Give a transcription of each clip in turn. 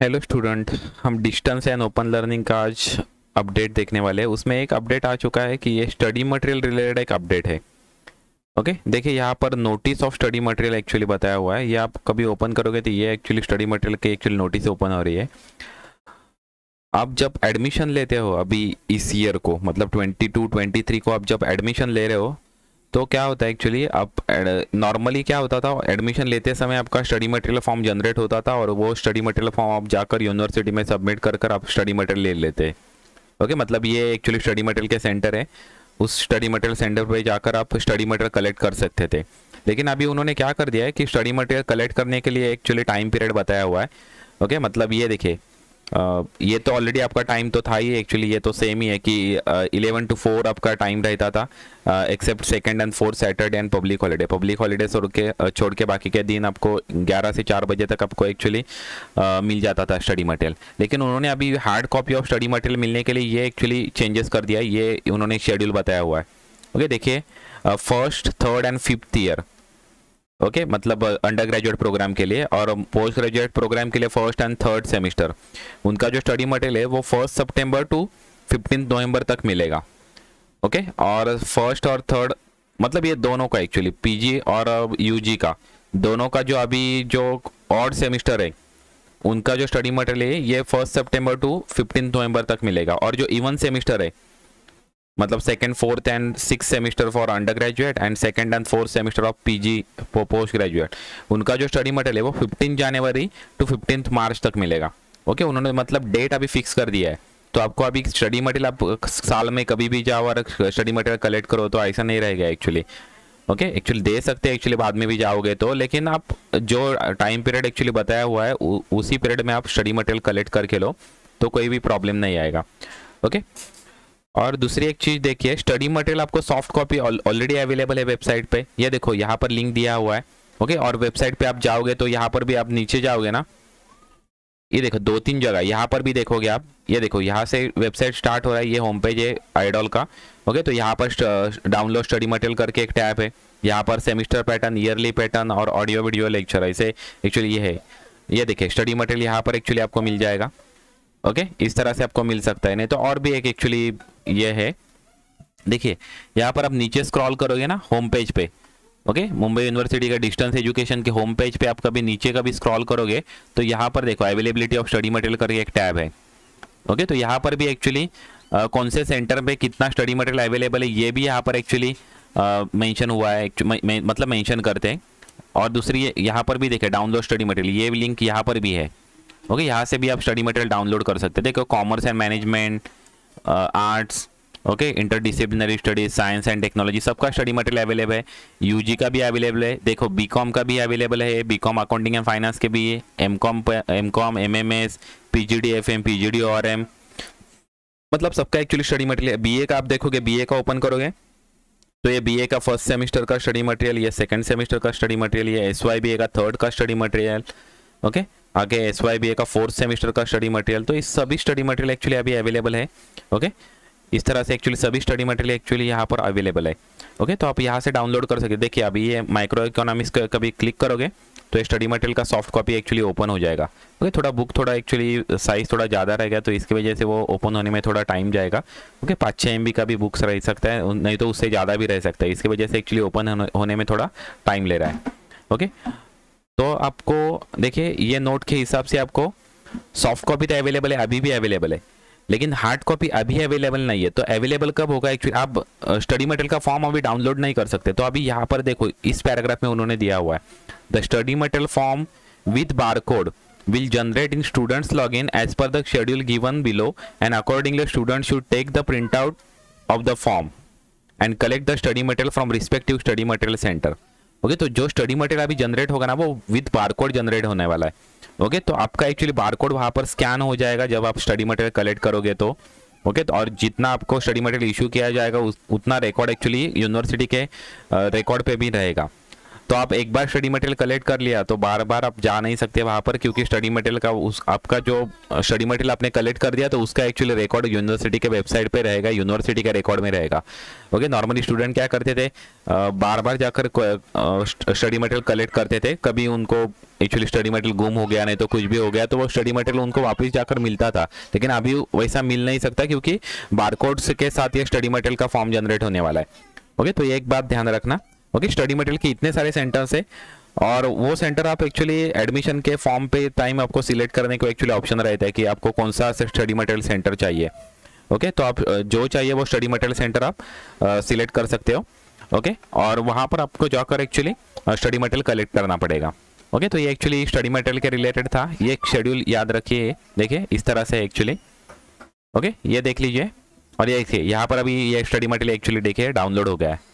Hello student, हम distance and open learning का आज अपडेट देखने वाले हैं। उसमें एक अपडेट आ चुका है कि ये स्टडी मटेरियल रिलेटेड एक अपडेट है। ओके, देखिए यहाँ पर notice of study material actually बताया हुआ है। ये आप कभी ओपन करोगे तो ये एक्चुअली स्टडी मटेरियल की एक्चुअली नोटिस ओपन हो रही है। आप जब एडमिशन लेते हो अभी इस ईयर को, मतलब 22-23 को आप जब एडमिशन ले रहे हो तो क्या होता है एक्चुअली, आप नॉर्मली क्या होता था, एडमिशन लेते समय आपका स्टडी मटेरियल फॉर्म जनरेट होता था और वो स्टडी मटेरियल फॉर्म आप जाकर यूनिवर्सिटी में सबमिट कर कर आप स्टडी मटेरियल ले लेते। ओके, मतलब ये एक्चुअली स्टडी मटेरियल के सेंटर है। उस स्टडी मटेरियल सेंटर पे जाकर आप स्टडी मटेरियल कलेक्ट कर सकते थे। लेकिन अभी उन्होंने क्या कर दिया है कि स्टडी मटेरियल कलेक्ट करने के लिए एक्चुअली टाइम पीरियड बताया हुआ है। ओके, मतलब ये देखिए, ये तो ऑलरेडी आपका टाइम तो था ही एक्चुअली, ये तो सेम ही है कि 11 to 4 आपका टाइम रहता था, except second and fourth Saturday and public holiday छोड़ के बाकी के दिन आपको 11 से 4 बजे तक आपको एक्चुअली मिल जाता था स्टडी मटेरियल। लेकिन उन्होंने अभी hard copy of study material मिलने के लिए ये एक्चुअली चेंजेस कर दिया है, ये उन्होंने शेड्यूल बताया हुआ है। ओके, देखिए, first third and fifth year, okay, मतलब अंडर ग्रेजुएट प्रोग्राम के लिए, और पोस्ट ग्रेजुएट प्रोग्राम के लिए फर्स्ट एंड थर्ड सेमेस्टर, उनका जो स्टडी मटेरियल है वो 1 सितंबर टू 15 नवंबर तक मिलेगा। ओके, और फर्स्ट और थर्ड, मतलब ये दोनों का एक्चुअली पीजी और यूजी का, दोनों का जो अभी जो ऑड सेमेस्टर है उनका जो स्टडी मटेरियल है ये 1 सितंबर टू 15 नवंबर तक मिलेगा। और जो इवन सेमेस्टर है, मतलब second fourth and six semester for under graduate and second and fourth semester of PG post graduate, उनका जो स्टडी मटेरियल है वो 15 जनवरी टू 15 मार्च तक मिलेगा। ओके, उन्होंने मतलब डेट अभी फिक्स कर दिया है। तो आपको अभी स्टडी मटेरियल आप साल में कभी भी जाओ और स्टडी मटेरियल कलेक्ट करो तो ऐसा नहीं रहेगा एक्चुअली। ओके, एक्चुअली दे सकते हैं एक्चुअली बाद में भी जाओगे तो, लेकिन आप जो टाइम पीरियड एक्चुअली बताया हुआ है उसी पीरियड में आप स्टडी मटेरियल कलेक्ट करके लो तो कोई भी प्रॉब्लम नहीं आएगा। ओके, और दूसरी एक चीज देखिए, स्टडी मटेरियल आपको सॉफ्ट कॉपी ऑलरेडी अवेलेबल है वेबसाइट पे। ये देखो यहाँ पर लिंक दिया हुआ है। ओके, और वेबसाइट पे आप जाओगे तो यहाँ पर भी आप नीचे जाओगे ना, ये देखो 2-3 जगह यहाँ पर भी देखोगे आप। ये देखो यहाँ से वेबसाइट स्टार्ट हो रहा है, ये होम पेज है आइडॉल का। ओके, तो यहाँ पर डाउनलोड स्टडी मटेरियल करके एक टैब है। यहाँ पर सेमिस्टर पैटर्न, ईयरली पैटर्न और ऑडियो वीडियो लेक्चर ऐसे एक्चुअली ये है। ये देखिए स्टडी मटेरियल यहाँ पर एक्चुअली आपको मिल जाएगा। ओके, इस तरह से आपको मिल सकता है। नहीं तो और भी एक एक्चुअली ये है, देखिए यहाँ पर आप नीचे स्क्रॉल करोगे ना होम पेज पे। ओके, मुंबई यूनिवर्सिटी का डिस्टेंस एजुकेशन के होम पेज पे आप कभी नीचे कभी स्क्रॉल करोगे तो यहाँ पर देखो अवेलेबिलिटी ऑफ स्टडी मटेरियल करके एक टैब है। ओके, तो यहाँ पर भी एक्चुअली कौन से सेंटर पे कितना स्टडी मटेरियल अवेलेबल है ये भी यहाँ पर एक्चुअली मेंशन हुआ है, मतलब मेंशन करते हैं। और दूसरी यहाँ पर भी देखे डाउनलोड स्टडी मटेरियल, ये लिंक यहाँ पर भी है। ओके, यहाँ से भी आप स्टडी मटेरियल डाउनलोड कर सकते हैं। देखो commerce and management, arts, okay, interdisciplinary studies, science and technology, सबका स्टडी मटेरियल अवेलेबल है। यूजी का भी अवेलेबल है। देखो बीकॉम का भी अवेलेबल है, बीकॉम अकाउंटिंग एंड फाइनेंस के भी है, MCom, MMS, PGD FM, PGD ORM, मतलब सबका एक्चुअली स्टडी मटेरियल। बीए का आप देखोगे, बीए का ओपन करोगे तो ये बीए का फर्स्ट सेमेस्टर का स्टडी मटेरियल, ये सेकंड सेमेस्टर का स्टडी मटेरियल, ये एसवाईबीए का थर्ड का स्टडी मटेरियल। ओके, आगे एसवाईबीए का फोर्थ सेमेस्टर का स्टडी मटेरियल। तो इस सभी स्टडी मटेरियल एक्चुअली अभी अवेलेबल है। ओके, इस तरह से एक्चुअली सभी स्टडी मटेरियल एक्चुअली यहाँ पर अवेलेबल है। ओके, तो आप यहाँ से डाउनलोड कर सकते हैं। देखिए अभी ये माइक्रो इकोनॉमिक्स का कभी क्लिक करोगे तो ये स्टडी मटेरियल का सॉफ्ट कॉपी एक्चुअली ओपन हो जाएगा। ओके, थोड़ा बुक थोड़ा एक्चुअली साइज थोड़ा ज़्यादा रहेगा तो इसकी वजह से वो ओपन होने में थोड़ा टाइम जाएगा। ओके, 5-6 MB का भी बुक्स रह सकता है, नहीं तो उससे ज़्यादा भी रह सकता है। इसकी वजह से एक्चुअली ओपन होने में थोड़ा टाइम ले रहा है। ओके, तो आपको देखिए ये नोट के हिसाब से आपको सॉफ्ट कॉपी तो अवेलेबल है, अभी भी अवेलेबल है, लेकिन हार्ड कॉपी अभी अवेलेबल नहीं है। तो अवेलेबल कब होगा एक्चुअली, आप स्टडी मटेरियल का फॉर्म अभी डाउनलोड नहीं कर सकते। तो अभी यहाँ पर देखो इस पैराग्राफ में उन्होंने दिया हुआ है, the study material form with barcode will generate in students login as per the schedule given below, and accordingly students should take the printout of the form and collect the study material from respective study material center. Okay, तो जो study material अभी generate होगा ना वो with barcode generate होने वाला है। Okay, तो आपका एक्चुअली बारकोड वहाँ पर स्कैन हो जाएगा जब आप स्टडी मटेरियल कलेक्ट करोगे तो। ओके, तो और जितना आपको स्टडी मटेरियल इशू किया जाएगा उतना रिकॉर्ड एक्चुअली यूनिवर्सिटी के रिकॉर्ड पे भी रहेगा। तो आप एक बार स्टडी मटेरियल कलेक्ट कर लिया तो बार बार आप जा नहीं सकते वहाँ पर, क्योंकि स्टडी मटेरियल का उस आपका जो स्टडी मटेरियल आपने कलेक्ट कर दिया तो उसका एक्चुअली रिकॉर्ड यूनिवर्सिटी के वेबसाइट पे रहेगा, यूनिवर्सिटी का रिकॉर्ड में रहेगा। ओके, नॉर्मली स्टूडेंट क्या करते थे, बार बार जाकर स्टडी मटेरियल कलेक्ट करते थे, कभी उनको एक्चुअली स्टडी मटेरियल गुम हो गया नहीं तो कुछ भी हो गया तो वो स्टडी मटेरियल उनको वापस जाकर मिलता था, लेकिन अभी वैसा मिल नहीं सकता क्योंकि बारकोड्स के साथ ये स्टडी मटेरियल का फॉर्म जनरेट होने वाला है। ओके, तो ये एक बात ध्यान रखना। ओके, स्टडी मटेरियल के इतने सारे सेंटर्स है और वो सेंटर आप एक्चुअली एडमिशन के फॉर्म पे टाइम आपको सिलेक्ट करने को एक्चुअली ऑप्शन रहता है कि आपको कौन सा स्टडी मटेरियल सेंटर चाहिए। ओके, तो आप जो चाहिए वो स्टडी मटेरियल सेंटर आप सिलेक्ट कर सकते हो। ओके, और वहाँ पर आपको जाकर एक्चुअली स्टडी मटेरियल कलेक्ट करना पड़ेगा। ओके, तो ये एक्चुअली स्टडी मटेरियल के रिलेटेड था। ये एक शेड्यूल याद रखिए, देखिए इस तरह से एक्चुअली। ओके, ये देख लीजिए और ये देखिए यहाँ पर अभी ये स्टडी मटेरियल एक्चुअली देखिए डाउनलोड हो गया है।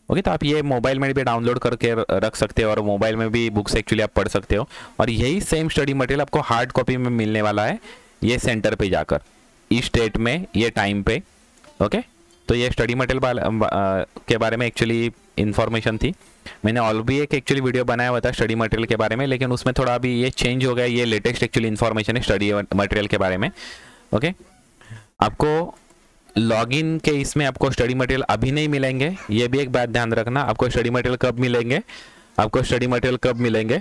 ओके, तो आप ये मोबाइल में भी डाउनलोड करके रख सकते हो और मोबाइल में भी बुक्स एक्चुअली आप पढ़ सकते हो, और यही सेम स्टडी मटेरियल आपको हार्ड कॉपी में मिलने वाला है ये सेंटर पे जाकर, इस डेट में ये टाइम पे। ओके, तो ये स्टडी मटेरियल के बारे में एक्चुअली इन्फॉर्मेशन थी। मैंने ऑलरेडी एक एक्चुअली वीडियो बनाया हुआ था स्टडी मटेरियल के बारे में, लेकिन उसमें थोड़ा अभी ये चेंज हो गया, ये लेटेस्ट एक्चुअली इन्फॉर्मेशन है स्टडी मटेरियल के बारे में। ओके, आपको लॉगिन के इसमें आपको स्टडी मटेरियल अभी नहीं मिलेंगे, ये भी एक बात ध्यान रखना। आपको स्टडी मटेरियल कब मिलेंगे, आपको स्टडी मटेरियल कब मिलेंगे,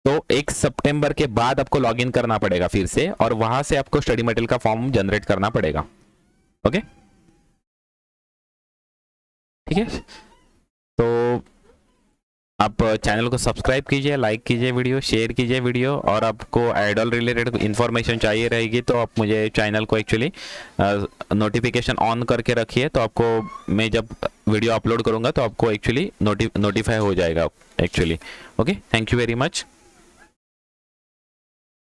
तो 1 सितंबर के बाद आपको लॉगिन करना पड़ेगा फिर से, और वहां से आपको स्टडी मटेरियल का फॉर्म जनरेट करना पड़ेगा। ओके, ठीक है, तो आप चैनल को सब्सक्राइब कीजिए, लाइक कीजिए वीडियो, शेयर कीजिए वीडियो, और आपको आइडल रिलेटेड इन्फॉर्मेशन चाहिए रहेगी तो आप मुझे चैनल को एक्चुअली नोटिफिकेशन ऑन करके रखिए, तो आपको मैं जब वीडियो अपलोड करूंगा तो आपको एक्चुअली नोटिफाई हो जाएगा actually. Okay, thank you very much.